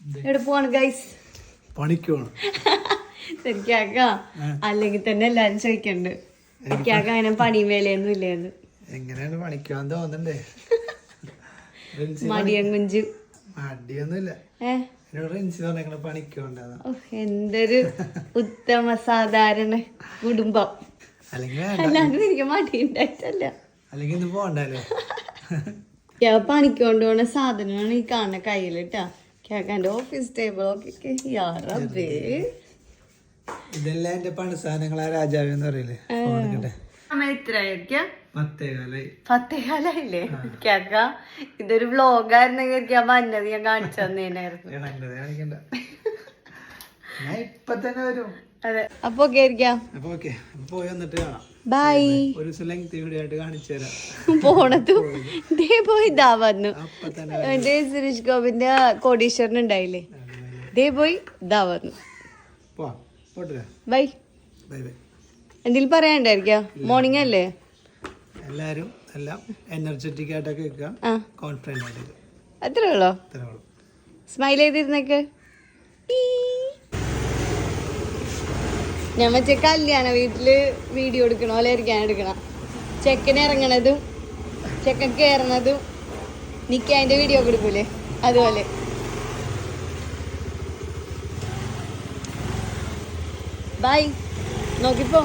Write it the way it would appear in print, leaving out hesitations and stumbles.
എവിടെ പോവാണ് ഗൈസ്? പണിക്കോണം. ശരിക്കാക്ക അല്ലെങ്കിൽ തന്നെ എല്ലാരും ചോദിക്കണ്ട് എനിക്കാക്ക അങ്ങനെ പണിയും വേലയൊന്നും ഇല്ലേന്ന്. എങ്ങനെയാണ് പണിക്കാൻ തോന്നണ്ടേ? മടിയം കുഞ്ചു മടിയൊന്നുമില്ല. പണിക്കോണ്ടതാ. എന്തൊരു ഉത്തമ സാധാരണ കുടുംബം. അല്ലാണ്ട് എനിക്ക് മടി ഉണ്ടായിട്ടല്ല. അല്ലെങ്കിൽ ഇന്ന് പോണ്ടല്ലേ. പണിക്കൊണ്ട് പോണ സാധനമാണ് ഈ കാണുന്ന കയ്യിലിട്ടാ. കേക്കാന്റെ ഓഫീസ് ടേബിളൊക്കെ ഇതെല്ലാം എന്റെ പണി സാധനങ്ങളാ രാജാവെന്ന് പറയില്ലേ. പത്തേകാലായില്ലേ കേക്ക? ഇതൊരു വ്ലോഗായിരുന്നെങ്കിൽ വന്നത് ഞാൻ കാണിച്ചു തന്നേനായിരുന്നു. ഇപ്പൊ തന്നെ വരും. അതെ, അപ്പൊ കേറിക്കാം. പോയി വന്നിട്ട് കാണാം. ബൈ. ഒരു വീഡിയോ ആയിട്ട് കാണിച്ചു തരാം. പോണതും ദേ പോയി ഇതാ വന്നു. സുരേഷ് ഗോപിന്റെ കോടീശ്വരൻ ഉണ്ടായില്ലേ, ദേ പോയി ഇതാ വന്നു. ബൈ. എന്തെങ്കിലും പറയാണ്ടായിരിക്കാം? മോർണിംഗ് അല്ലേ? എല്ലാരും എല്ലാം എനർജറ്റിക് ആയിട്ടൊക്കെ കോൺഫിഡന്റ് ആയിട്ട്. അത്രേ ഉള്ളോ? സ്മൈൽ ചെയ്തിരുന്നൊക്കെ. ഞാൻ മറ്റേ കല്യാണ വീട്ടില് വീഡിയോ എടുക്കണ പോലെ ആയിരിക്കാൻ എടുക്കണം. ചെക്കൻ ഇറങ്ങണതും ചെക്കൻ കയറണതും നിക്കതിന്റെ വീഡിയോ ഒക്കെ എടുക്കൂലേ, അതുപോലെ. ബൈ. നോക്കിപ്പോ.